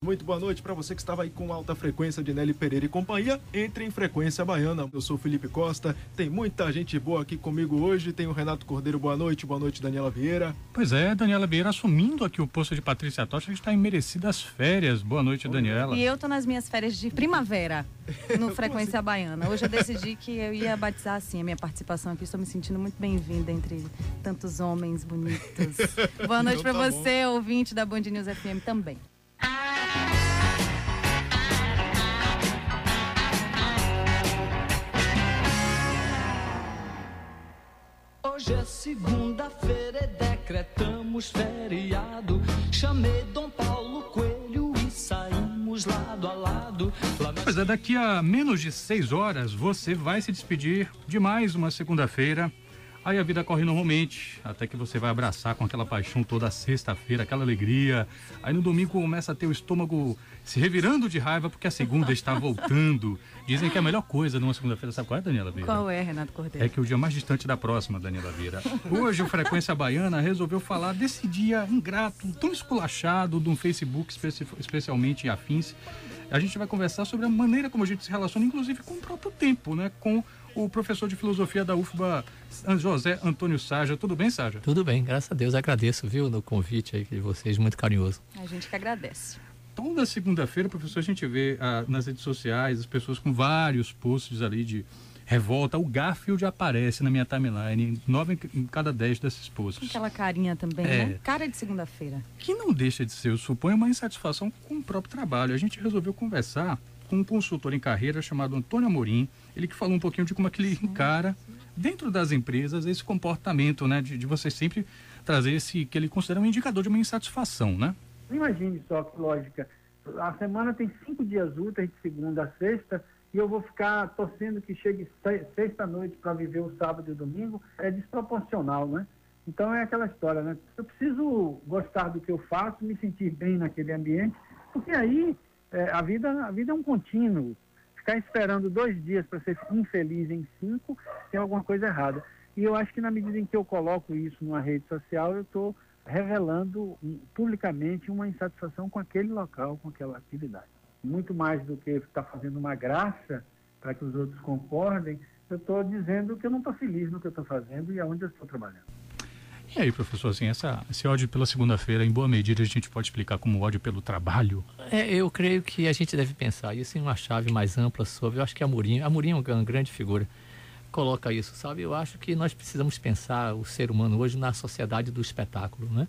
Muito boa noite para você que estava aí com alta frequência de Nelly Pereira e companhia. Entre em Frequência Baiana. Eu sou Felipe Costa. Tem muita gente boa aqui comigo hoje. Tem o Renato Cordeiro. Boa noite. Boa noite, Daniela Vieira. Pois é, Daniela Vieira assumindo aqui o posto de Patrícia Tocha, que está em merecidas férias. Boa noite, Daniela. E eu tô nas minhas férias de primavera no Frequência Baiana. Hoje eu decidi que eu ia batizar assim a minha participação aqui. Estou me sentindo muito bem-vinda entre tantos homens bonitos. Boa noite Então para tá você, ouvinte da Band News FM também. Hoje é segunda-feira e decretamos feriado. Chamei Dom Paulo Coelho e saímos lado a lado. Pois é, daqui a menos de 6 horas você vai se despedir de mais uma segunda-feira. Aí a vida corre normalmente, até que você vai abraçar com aquela paixão toda a sexta-feira, aquela alegria. Aí no domingo começa a ter o estômago se revirando de raiva porque a segunda está voltando. Dizem que a melhor coisa numa segunda-feira, sabe qual é, Daniela Vieira? Qual é, Renato Cordeiro? É que o dia mais distante da próxima, Daniela Vieira. Hoje o Frequência Baiana resolveu falar desse dia ingrato, tão esculachado do Facebook, especialmente em afins. A gente vai conversar sobre a maneira como a gente se relaciona, inclusive com o próprio tempo, né? Com o professor de filosofia da UFBA, José Antônio Saja. Tudo bem, Saja? Tudo bem, graças a Deus. Agradeço, viu, no convite aí de vocês, muito carinhoso. A gente que agradece. Toda segunda-feira, professor, a gente vê nas redes sociais as pessoas com vários posts ali de revolta. O Garfield aparece na minha timeline, 9 em cada 10 desses posts. Aquela carinha também, né? Cara de segunda-feira. Que não deixa de ser, eu suponho, uma insatisfação com o próprio trabalho. A gente resolveu conversar com um consultor em carreira chamado Antônio Amorim, ele que falou um pouquinho de como é que ele encara dentro das empresas esse comportamento, né, de você sempre trazer esse que ele considera um indicador de uma insatisfação, né? Imagine só que lógica, a semana tem 5 dias úteis, de segunda a sexta, e eu vou ficar torcendo que chegue sexta-noite para viver o sábado e o domingo, é desproporcional, né? Então é aquela história, né? Eu preciso gostar do que eu faço, me sentir bem naquele ambiente, porque aí a vida é um contínuo. Ficar esperando 2 dias para ser infeliz em 5, tem alguma coisa errada. E eu acho que na medida em que eu coloco isso numa rede social, eu estou revelando publicamente uma insatisfação com aquele local, com aquela atividade. Muito mais do que estar fazendo uma graça para que os outros concordem, eu estou dizendo que eu não estou feliz no que eu estou fazendo e aonde eu estou trabalhando. E aí, professor, assim, esse ódio pela segunda-feira, em boa medida, a gente pode explicar como ódio pelo trabalho? Eu creio que a gente deve pensar isso em uma chave mais ampla sobre, eu acho que Amorim é uma grande figura, coloca isso, sabe? Eu acho que nós precisamos pensar o ser humano hoje na sociedade do espetáculo, né?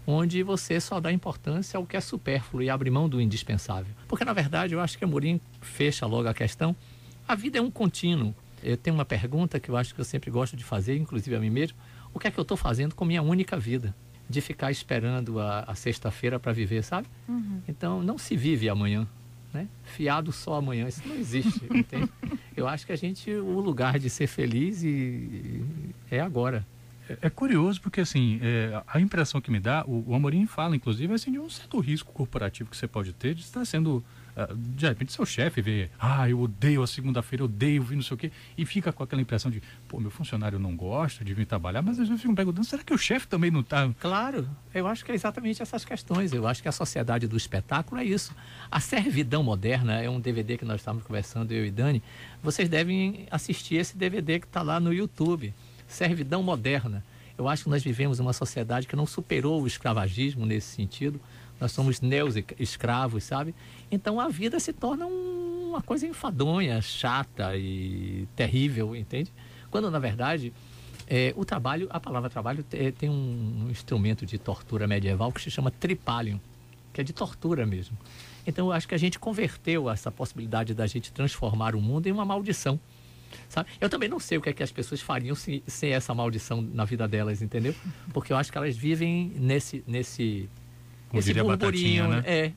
Onde você só dá importância ao que é supérfluo e abre mão do indispensável. Porque, na verdade, eu acho que Amorim fecha logo a questão. A vida é um contínuo. Eu tenho uma pergunta que eu acho que eu sempre gosto de fazer, inclusive a mim mesmo. O que é que eu estou fazendo com minha única vida? De ficar esperando a sexta-feira para viver, sabe? Uhum. Então, não se vive amanhã, né? Fiado só amanhã, isso não existe, entende? Eu acho que o lugar de ser feliz é agora. É curioso porque, assim, a impressão que me dá, o Amorim fala, inclusive, assim, de um certo risco corporativo que você pode ter de estar sendo, de repente, seu chefe vê, eu odeio a segunda-feira, odeio vir não sei o quê, e fica com aquela impressão de, meu funcionário não gosta de vir trabalhar, mas às vezes ficam perguntando, será que o chefe também não está? Claro, eu acho que é exatamente essas questões, eu acho que a sociedade do espetáculo é isso. A servidão moderna é um DVD que nós estávamos conversando, eu e Dani, vocês devem assistir esse DVD que está lá no YouTube. Servidão moderna. Eu acho que nós vivemos uma sociedade que não superou o escravagismo nesse sentido. Nós somos neo-escravos, sabe? Então a vida se torna uma coisa enfadonha, chata e terrível, entende? Quando, na verdade, a palavra trabalho tem um instrumento de tortura medieval que se chama tripalium, que é de tortura mesmo. Então eu acho que a gente converteu essa possibilidade da gente transformar o mundo em uma maldição. Sabe? Eu também não sei o que é que as pessoas fariam sem essa maldição na vida delas, entendeu? Porque eu acho que elas vivem nesse burburinho, né?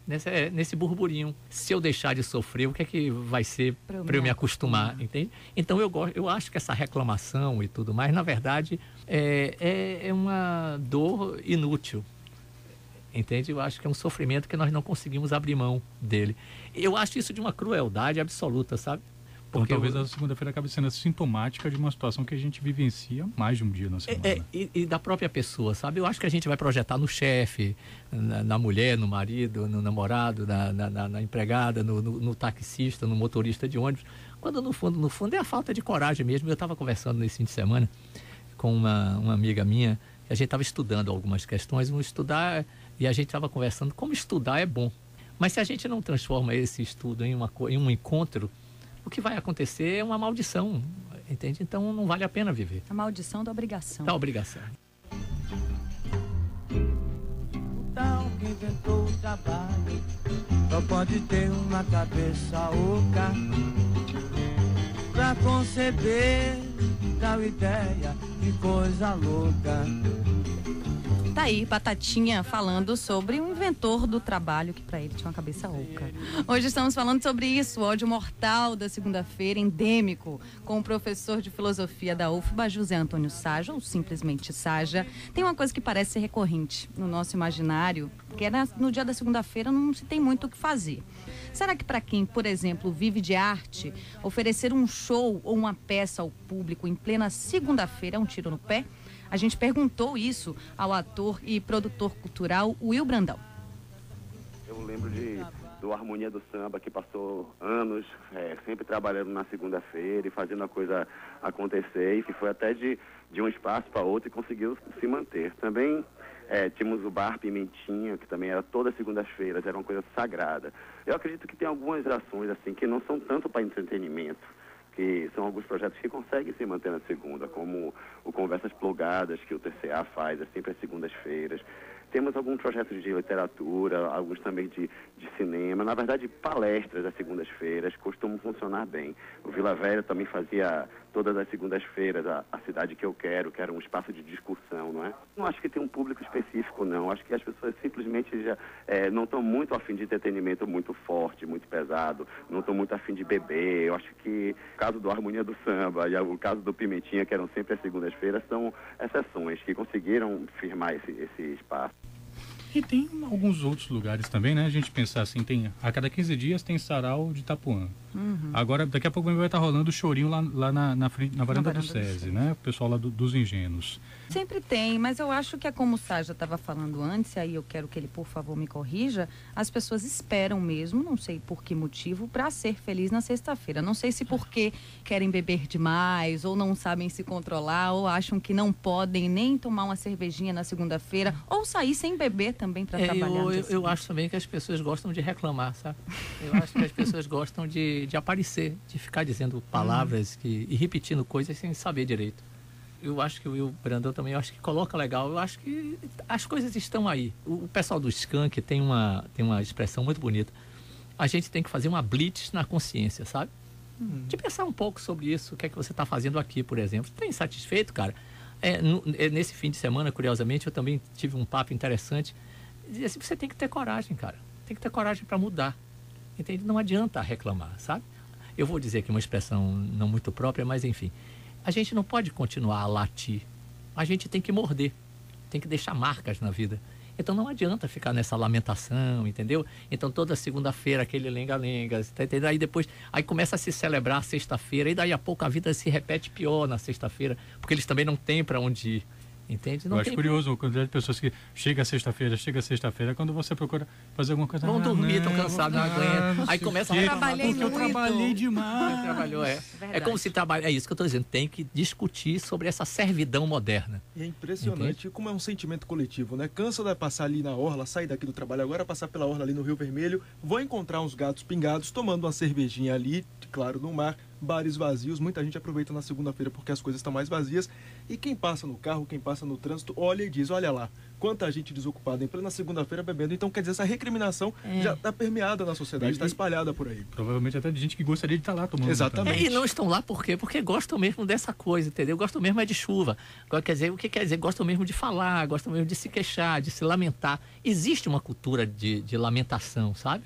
Nesse burburinho. Se eu deixar de sofrer, o que é que vai ser para eu me acostumar, entende? Então eu acho que essa reclamação e tudo mais, na verdade, é uma dor inútil. Entende? Eu acho que é um sofrimento que nós não conseguimos abrir mão dele. Eu acho isso de uma crueldade absoluta, sabe? Então, talvez a segunda-feira acabe sendo sintomática de uma situação que a gente vivencia mais de um dia na semana. E da própria pessoa, sabe? Eu acho que a gente vai projetar no chefe, na mulher, no marido, no namorado, na empregada, no taxista, no motorista de ônibus, quando no fundo é a falta de coragem mesmo. Eu estava conversando nesse fim de semana com uma amiga minha, a gente estava estudando algumas questões, e a gente estava conversando como estudar é bom. Mas se a gente não transforma esse estudo em um encontro, o que vai acontecer é uma maldição, entende? Então não vale a pena viver. A maldição da obrigação. Da obrigação. O tal que inventou o trabalho só pode ter uma cabeça oca pra conceber tal ideia, que coisa louca. Tá aí, Batatinha falando sobre um inventor do trabalho que para ele tinha uma cabeça oca. Hoje estamos falando sobre isso, o ódio mortal da segunda-feira, endêmico, com o professor de filosofia da UFBA, José Antônio Saja, ou simplesmente Saja. Tem uma coisa que parece ser recorrente no nosso imaginário, que é no dia da segunda-feira não se tem muito o que fazer. Será que para quem, por exemplo, vive de arte, oferecer um show ou uma peça ao público em plena segunda-feira é um tiro no pé? A gente perguntou isso ao ator e produtor cultural Will Brandão. Eu lembro do Harmonia do Samba, que passou anos sempre trabalhando na segunda-feira e fazendo a coisa acontecer, e que foi até de um espaço para outro e conseguiu se manter. Também tínhamos o Bar Pimentinha, que também era todas segundas-feiras, era uma coisa sagrada. Eu acredito que tem algumas ações assim que não são tanto para entretenimento, que são alguns projetos que conseguem se manter na segunda, como o Conversas Plugadas, que o TCA faz, sempre às segundas-feiras. Temos alguns projetos de literatura, alguns também de cinema. Na verdade, palestras às segundas-feiras costumam funcionar bem. O Vila Velha também fazia todas as segundas-feiras a Cidade que eu quero, que era um espaço de discussão, não é? Não acho que tem um público específico, não. Acho que as pessoas simplesmente já não estão muito afim de entretenimento muito forte, muito pesado, não estão muito afim de beber. Eu acho que o caso do Harmonia do Samba e o caso do Pimentinha, que eram sempre as segundas-feiras, são exceções que conseguiram firmar esse espaço. E tem alguns outros lugares também, né? A gente pensar assim, a cada 15 dias tem sarau de Itapuã. Uhum. Agora, daqui a pouco vai estar rolando o chorinho lá na frente, na varanda do SESI, né? O pessoal lá dos Engenhos. Sempre tem, mas eu acho que é como o Saja estava falando antes, e aí eu quero que ele, por favor, me corrija, as pessoas esperam mesmo, não sei por que motivo, para ser feliz na sexta-feira. Não sei se porque querem beber demais, ou não sabem se controlar, ou acham que não podem nem tomar uma cervejinha na segunda-feira, ou sair sem beber também para trabalhar. Eu acho também que as pessoas gostam de reclamar, sabe? Eu acho que as pessoas gostam de aparecer, de ficar dizendo palavras e repetindo coisas sem saber direito. Eu acho que o Will Brandão também, eu acho que coloca legal. Eu acho que as coisas estão aí. O pessoal do Skank tem uma expressão muito bonita. A gente tem que fazer uma blitz na consciência, sabe? De pensar um pouco sobre isso. O que é que você está fazendo aqui, por exemplo? Está insatisfeito, cara? Nesse fim de semana, curiosamente, eu também tive um papo interessante. Dizia assim, você tem que ter coragem, cara. Tem que ter coragem para mudar. Entende? Não adianta reclamar, sabe? Eu vou dizer aqui uma expressão não muito própria, mas enfim. A gente não pode continuar a latir. A gente tem que morder. Tem que deixar marcas na vida. Então não adianta ficar nessa lamentação, entendeu? Então toda segunda-feira aquele lenga-lenga, tá entendendo? Aí começa a se celebrar a sexta-feira, e daí a pouco a vida se repete pior na sexta-feira, porque eles também não têm para onde ir. Entende? Eu acho curioso a quantidade de pessoas que chega sexta-feira, quando você procura fazer alguma coisa... Vão dormir, estão cansados, não aguentam. Aí começa a reclamar. Eu trabalhei demais. Você trabalhou, é como se trabalha. É isso que eu estou dizendo. Tem que discutir sobre essa servidão moderna. E é impressionante como é um sentimento coletivo, né? Cansa de passar ali na orla, sair daqui do trabalho agora, passar pela orla ali no Rio Vermelho, vou encontrar uns gatos pingados tomando uma cervejinha ali, claro, no mar. Bares vazios, muita gente aproveita na segunda-feira porque as coisas estão mais vazias, e quem passa no carro, quem passa no trânsito, olha e diz, olha lá, quanta gente desocupada em plena segunda-feira bebendo. Então, quer dizer, essa recriminação já está permeada na sociedade, está espalhada por aí. Provavelmente até de gente que gostaria de estar lá tomando. Exatamente. E não estão lá por quê? Porque gostam mesmo dessa coisa, entendeu? Gostam mesmo de chuva. Agora, quer dizer, o que quer dizer? Gostam mesmo de falar, gostam mesmo de se queixar, de se lamentar. Existe uma cultura de lamentação, sabe?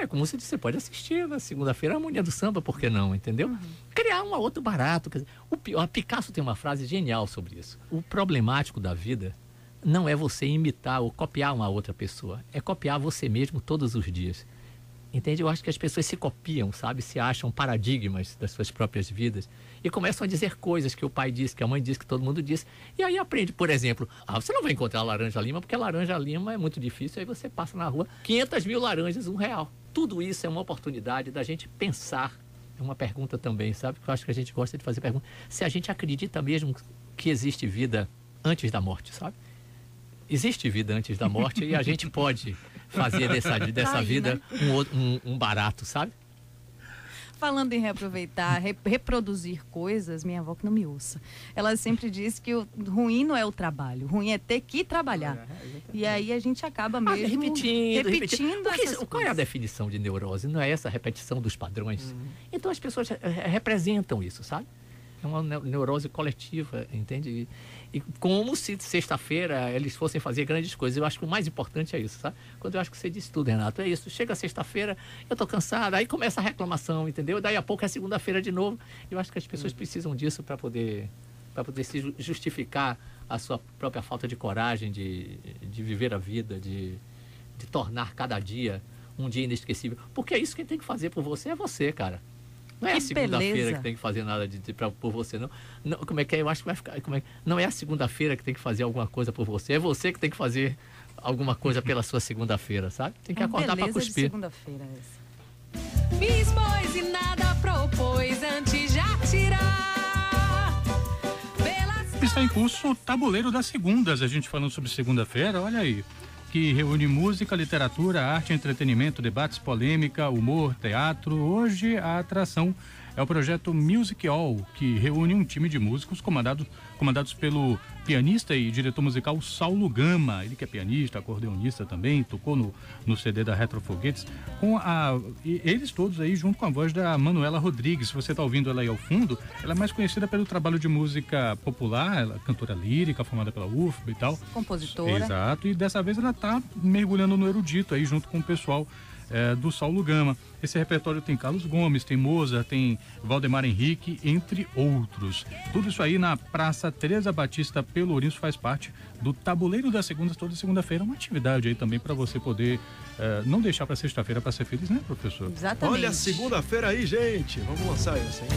Como você disse, você pode assistir na segunda-feira a Harmonia do Samba, por que não, entendeu? Criar um outro barato. Quer dizer, a Picasso tem uma frase genial sobre isso. O problemático da vida não é você imitar ou copiar uma outra pessoa, é copiar você mesmo todos os dias. Entende? Eu acho que as pessoas se copiam, sabe? Se acham paradigmas das suas próprias vidas e começam a dizer coisas que o pai disse, que a mãe disse, que todo mundo disse. E aí aprende, por exemplo, você não vai encontrar laranja-lima porque laranja-lima é muito difícil. Aí você passa na rua, 500 mil laranjas, R$1. Tudo isso é uma oportunidade da gente pensar. É uma pergunta também, sabe? Eu acho que a gente gosta de fazer perguntas. Se a gente acredita mesmo que existe vida antes da morte, sabe? Existe vida antes da morte e a gente pode fazer dessa vida, né? um barato, sabe? Falando em reaproveitar, reproduzir coisas, minha avó que não me ouça. Ela sempre diz que o ruim não é o trabalho, o ruim é ter que trabalhar. E aí a gente acaba mesmo repetindo essas coisas. Qual é a definição de neurose? Não é essa repetição dos padrões? Então as pessoas representam isso, sabe? É uma neurose coletiva, entende? E como se sexta-feira eles fossem fazer grandes coisas. Eu acho que o mais importante é isso, sabe? Quando eu acho que você disse tudo, Renato, é isso. Chega sexta-feira, eu tô cansada, aí começa a reclamação, entendeu? Daí a pouco é segunda-feira de novo. Eu acho que as pessoas precisam disso para poder se justificar a sua própria falta de coragem de viver a vida, de tornar cada dia um dia inesquecível. Porque é isso que tem que fazer por você, é você, cara. Não é a segunda-feira que tem que fazer nada por você, não. Como é que é? Eu acho que vai ficar... Não é a segunda-feira que tem que fazer alguma coisa por você. É você que tem que fazer alguma coisa pela sua segunda-feira, sabe? Tem que acordar para cuspir. Segunda-feira essa. Fiz, pois, e nada propôs antes de atirar. Está em curso o Tabuleiro das Segundas. A gente falando sobre segunda-feira, olha aí. Que reúne música, literatura, arte, entretenimento, debates, polêmica, humor, teatro. Hoje a atração é o projeto Music All, que reúne um time de músicos comandados pelo pianista e diretor musical Saulo Gama. Ele que é pianista, acordeonista também, tocou no CD da Retrofoguetes, eles todos aí junto com a voz da Manuela Rodrigues. Se você está ouvindo ela aí ao fundo, ela é mais conhecida pelo trabalho de música popular, ela é cantora lírica, formada pela UFBA e tal. Compositora. Exato, e dessa vez ela está mergulhando no erudito aí junto com o pessoal do Saulo Gama. Esse repertório tem Carlos Gomes, tem Mozart, tem Valdemar Henrique, entre outros. Tudo isso aí na Praça Teresa Batista Pelourinho, faz parte do Tabuleiro das Segundas, toda segunda-feira. Uma atividade aí também para você poder não deixar para sexta-feira para ser feliz, né, professor? Exatamente. Olha a segunda-feira aí, gente. Vamos lançar essa, hein?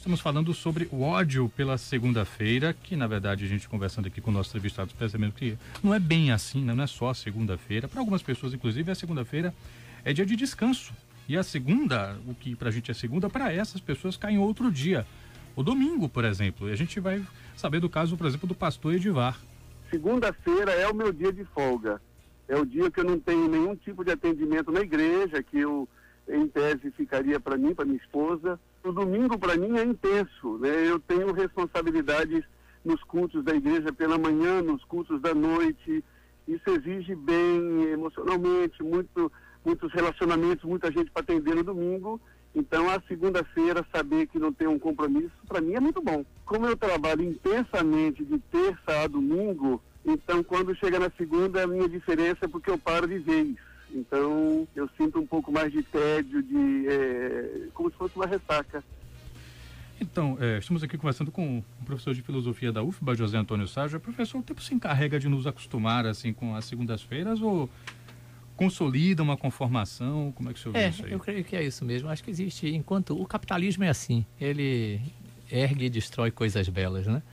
Estamos falando sobre o ódio pela segunda-feira, que na verdade a gente conversando aqui com nossos entrevistados percebendo que não é bem assim, né? Não é só segunda-feira. Para algumas pessoas, inclusive, a segunda-feira é dia de descanso. E a segunda, o que pra gente é segunda, para essas pessoas cai em outro dia. O domingo, por exemplo. E a gente vai saber do caso, por exemplo, do pastor Edivar. Segunda-feira é o meu dia de folga. É o dia que eu não tenho nenhum tipo de atendimento na igreja, que eu, em tese, ficaria para mim, para minha esposa. O domingo, para mim, é intenso, né? Eu tenho responsabilidades nos cultos da igreja pela manhã, nos cultos da noite. Isso exige bem emocionalmente, muitos relacionamentos, muita gente para atender no domingo. Então, a segunda-feira, saber que não tem um compromisso, para mim é muito bom. Como eu trabalho intensamente de terça a domingo, então, quando chega na segunda, a minha diferença é porque eu paro de vez. Então, eu sinto um pouco mais de tédio, como se fosse uma ressaca. Então, estamos aqui conversando com o professor de filosofia da UFBA, José Antônio Saja. Professor, o tempo se encarrega de nos acostumar assim com as segundas-feiras ou consolida uma conformação? Como é que o senhor vê isso aí? Eu creio que é isso mesmo. Acho que existe, enquanto o capitalismo é assim, ele ergue e destrói coisas belas, né?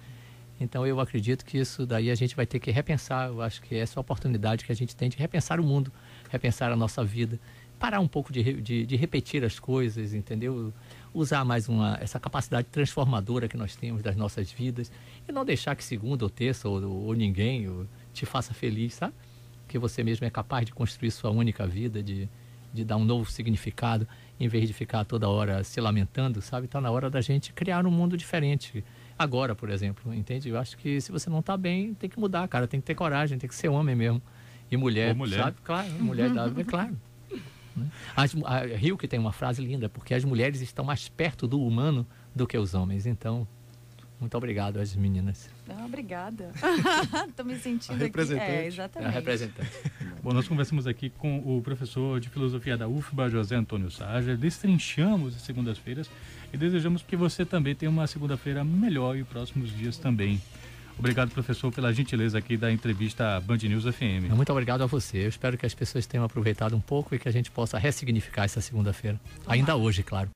Então eu acredito que isso daí a gente vai ter que repensar. Eu acho que essa é a oportunidade que a gente tem de repensar o mundo, repensar a nossa vida, parar um pouco de repetir as coisas, entendeu? Usar mais essa capacidade transformadora que nós temos das nossas vidas e não deixar que segunda ou terça ou ninguém te faça feliz, sabe? Que você mesmo é capaz de construir sua única vida, de dar um novo significado, em vez de ficar toda hora se lamentando, sabe? Está na hora da gente criar um mundo diferente. Agora, por exemplo, entende? Eu acho que se você não está bem, tem que mudar, cara. Tem que ter coragem, tem que ser homem mesmo. E mulher, sabe? Claro, mulher, é claro. A Rio que tem uma frase linda, porque as mulheres estão mais perto do humano do que os homens. Então, muito obrigado às meninas. Obrigada. Estou me sentindo representante. aqui. Exatamente. A representante. Bom, nós conversamos aqui com o professor de filosofia da UFBA, José Antônio Saja. Destrinchamos as segundas-feiras e desejamos que você também tenha uma segunda-feira melhor e próximos dias também. Obrigado, professor, pela gentileza aqui da entrevista à Band News FM. Muito obrigado a você. Eu espero que as pessoas tenham aproveitado um pouco e que a gente possa ressignificar essa segunda-feira. Ainda hoje, claro.